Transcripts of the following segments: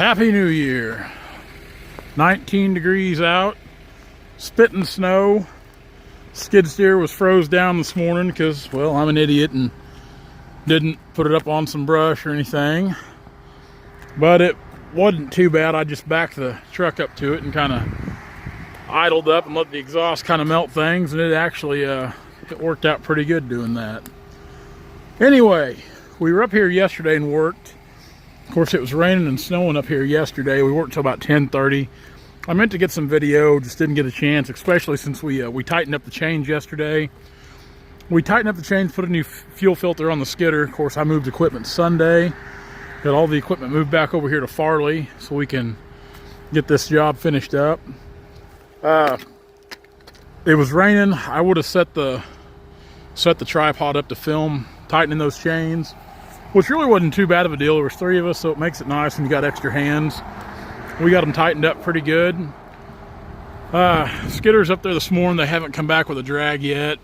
Happy New Year. 19 degrees out, spitting snow. Skid steer was froze down this morning because, well, I'm an idiot and didn't put it up on some brush or anything. But it wasn't too bad. I just backed the truck up to it and kind of idled up and let the exhaust kind of melt things, and it actually it worked out pretty good doing that. Anyway, we were up here yesterday and worked. Of course, it was raining and snowing up here yesterday. We worked till about 10:30. I meant to get some video, just didn't get a chance, especially since we tightened up the chains yesterday. We tightened up the chains, put a new fuel filter on the skidder. Of course, I moved equipment Sunday. Got all the equipment moved back over here to Farley so we can get this job finished up. It was raining. I would have set the tripod up to film tightening those chains, which really wasn't too bad of a deal. There was 3 of us, so it makes it nice when you got extra hands. We got them tightened up pretty good. Skidder's up there this morning. They haven't come back with a drag yet.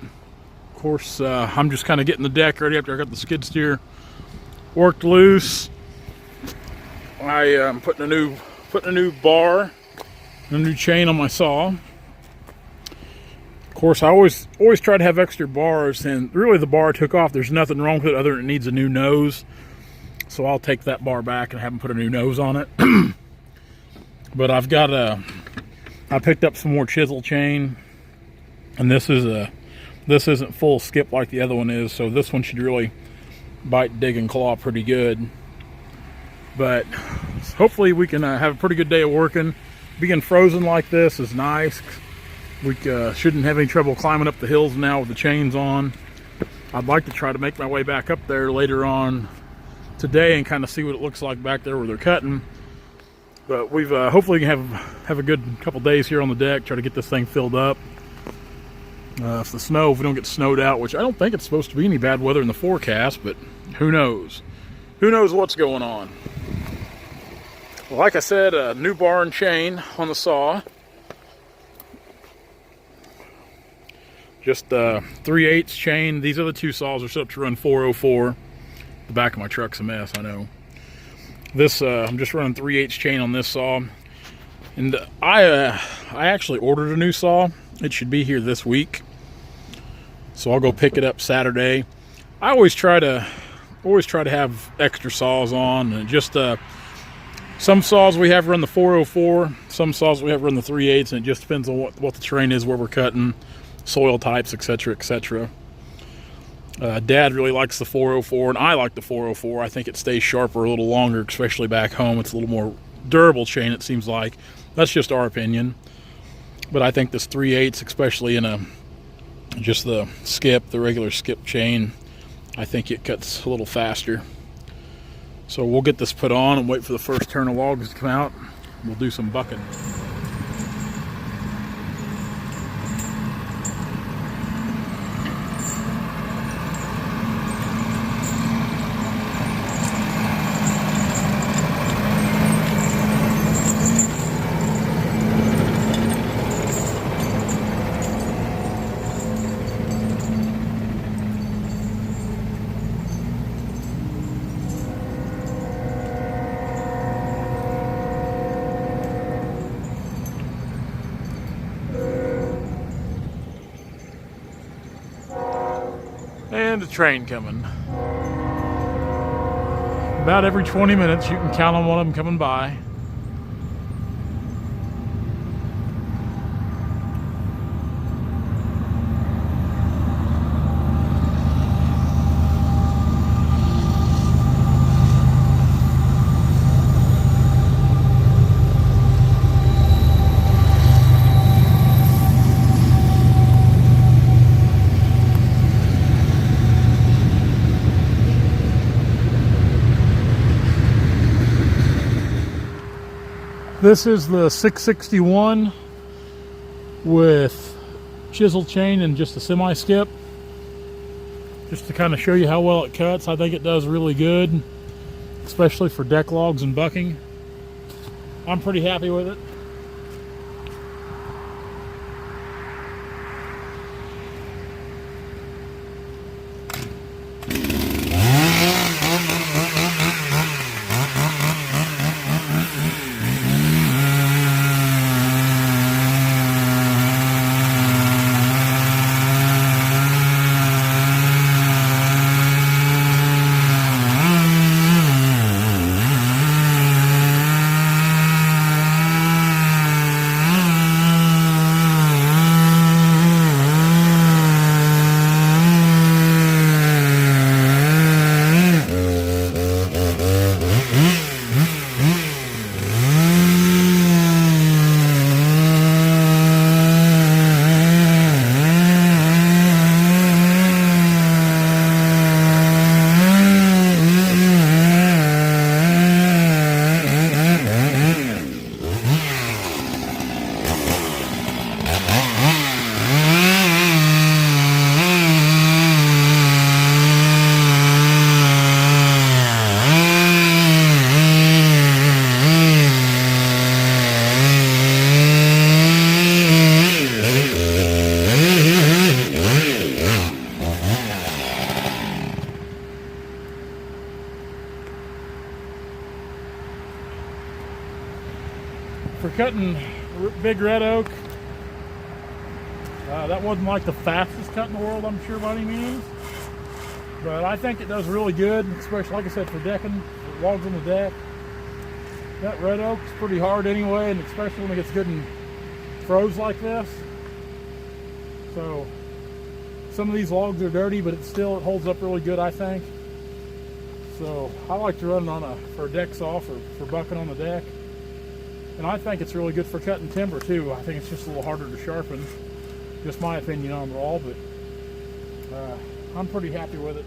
Of course, I'm just kind of getting the deck ready after I got the skid steer worked loose. I am putting a new bar and a new chain on my saw. Of course, I always try to have extra bars, and really the bar took off. There's nothing wrong with it other than it needs a new nose. So I'll take that bar back and have them put a new nose on it. But I've got I picked up some more chisel chain, and this isn't full skip like the other one is, so this one should really bite, dig, and claw pretty good. But hopefully we can have a pretty good day of working. Being frozen like this is nice. We shouldn't have any trouble climbing up the hills now with the chains on. I'd like to try to make my way back up there later on today and kind of see what it looks like back there where they're cutting. But we've hopefully have a good couple days here on the deck, try to get this thing filled up. If we don't get snowed out, which I don't think it's supposed to be any bad weather in the forecast, but who knows? Who knows what's going on? Well, like I said, a new bar and chain on the saw. Just 3/8 chain. These other 2 saws are set up to run 404. The back of my truck's a mess, I know. This I'm just running 3/8 chain on this saw, and I actually ordered a new saw. It should be here this week, so I'll go pick it up Saturday. I always try to have extra saws on, and just some saws we have run the 404, some saws we have run the 3/8, and it just depends on what the terrain is, where we're cutting, soil types, etc., etc. Dad really likes the 404, and I like the 404. I think it stays sharper a little longer, especially back home. It's a little more durable chain, it seems like. That's just our opinion. But I think this 3/8, especially in just the regular skip chain, I think it cuts a little faster. So we'll get this put on and wait for the first turn of logs to come out. We'll do some bucking. And a train coming. About every 20 minutes you can count on one of them coming by. This is the 661 with chisel chain and just a semi-skip. Just to kind of show you how well it cuts. I think it does really good, especially for deck logs and bucking. I'm pretty happy with it. for cutting big red oak. That wasn't like the fastest cut in the world, I'm sure, by any means. But I think it does really good, especially, like I said, for decking, logs on the deck. That red oak is pretty hard anyway, and especially when it gets good and froze like this. So some of these logs are dirty, but it holds up really good, I think. So I like to run it for a deck saw for bucking on the deck. And I think it's really good for cutting timber too. I think it's just a little harder to sharpen. Just my opinion on it all, but I'm pretty happy with it.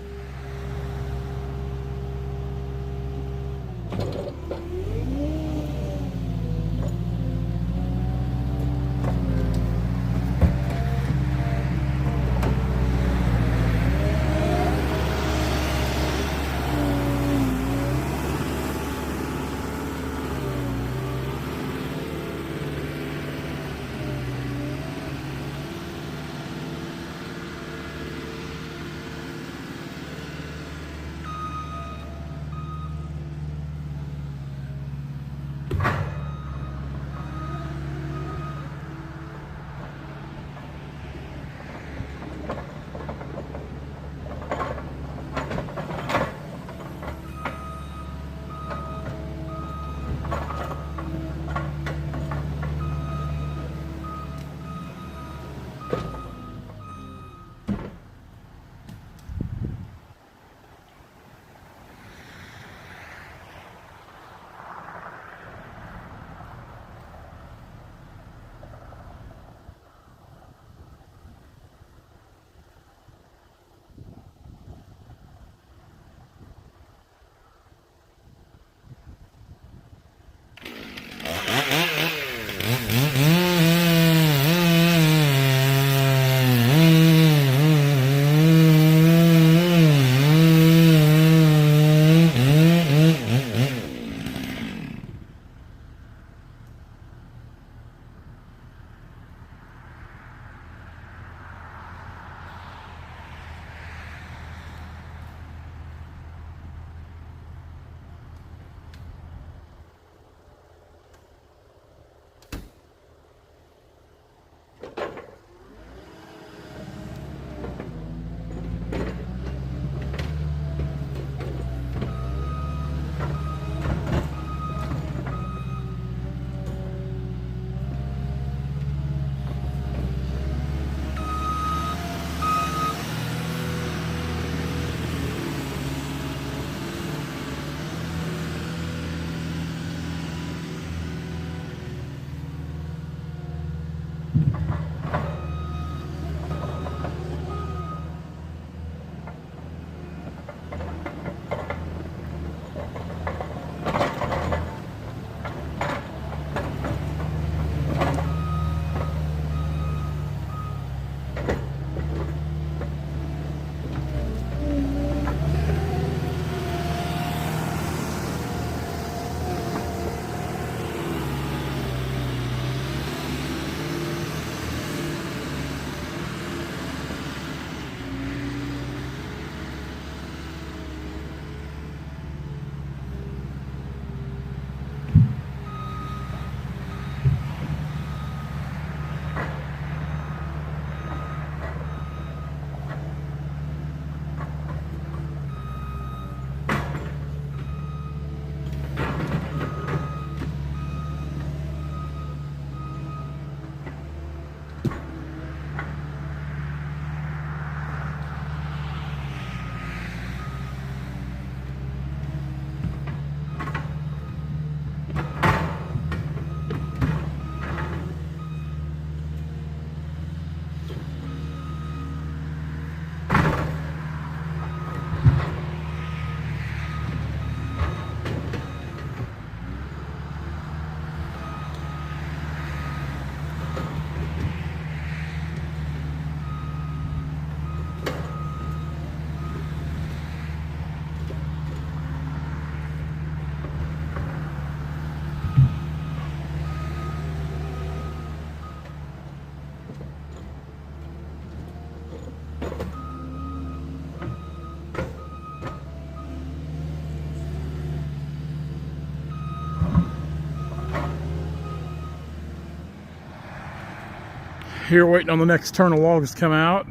here waiting on the next turn of logs to come out.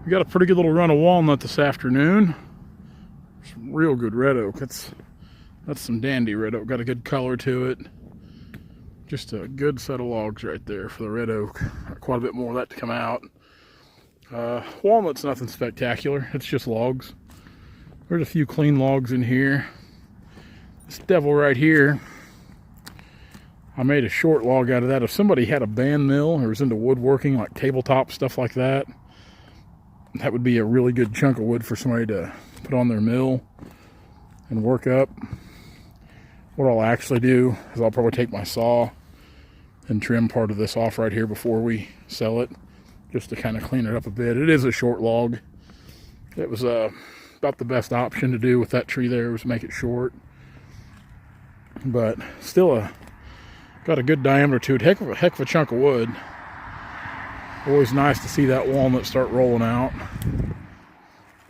We got a pretty good little run of walnut this afternoon. Some real good red oak. That's some dandy red oak. Got a good color to it. Just a good set of logs right there for the red oak. Got quite a bit more of that to come out. Walnut's nothing spectacular. It's just logs. There's a few clean logs in here. This devil right here, I made a short log out of that. If somebody had a band mill or was into woodworking, like tabletop stuff like that, that would be a really good chunk of wood for somebody to put on their mill and work up. What I'll actually do is I'll probably take my saw and trim part of this off right here before we sell it, just to kind of clean it up a bit. It is a short log. It was about the best option to do with that tree there, was make it short. But still got a good diameter to it. Heck of a chunk of wood. Always nice to see that walnut start rolling out.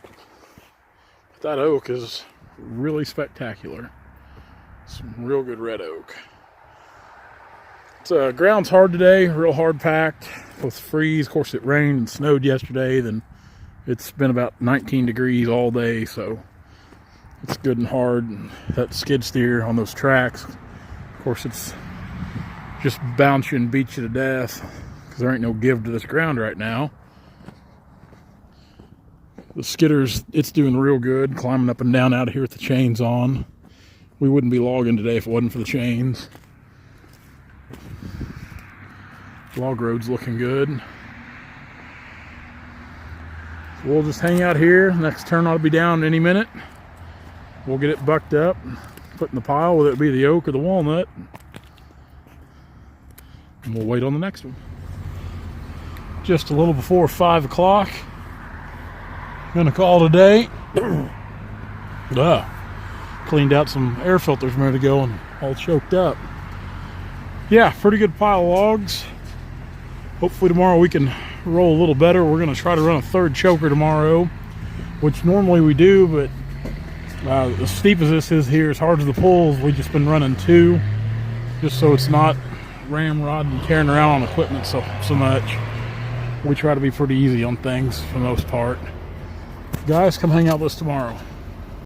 But that oak is really spectacular. Some real good red oak. It's ground's hard today, real hard packed with freeze. Of course, it rained and snowed yesterday. Then it's been about 19 degrees all day, so it's good and hard. And that skid steer on those tracks, of course, it's just bounce you and beat you to death because there ain't no give to this ground right now. The skidder's, it's doing real good, climbing up and down out of here with the chains on. We wouldn't be logging today if it wasn't for the chains. Log road's looking good. So we'll just hang out here. Next turn ought to be down any minute. We'll get it bucked up, put in the pile, whether it be the oak or the walnut. And we'll wait on the next one. Just a little before 5 o'clock. Gonna call today. Cleaned out some air filters a minute ago and all choked up. Yeah, pretty good pile of logs. Hopefully tomorrow we can roll a little better. We're gonna try to run a third choker tomorrow, which normally we do, but as steep as this is here, as hard as the pulls, we've just been running 2, just so it's not ramrod and tearing around on equipment so much. We try to be pretty easy on things for the most part. Guys, come hang out with us tomorrow.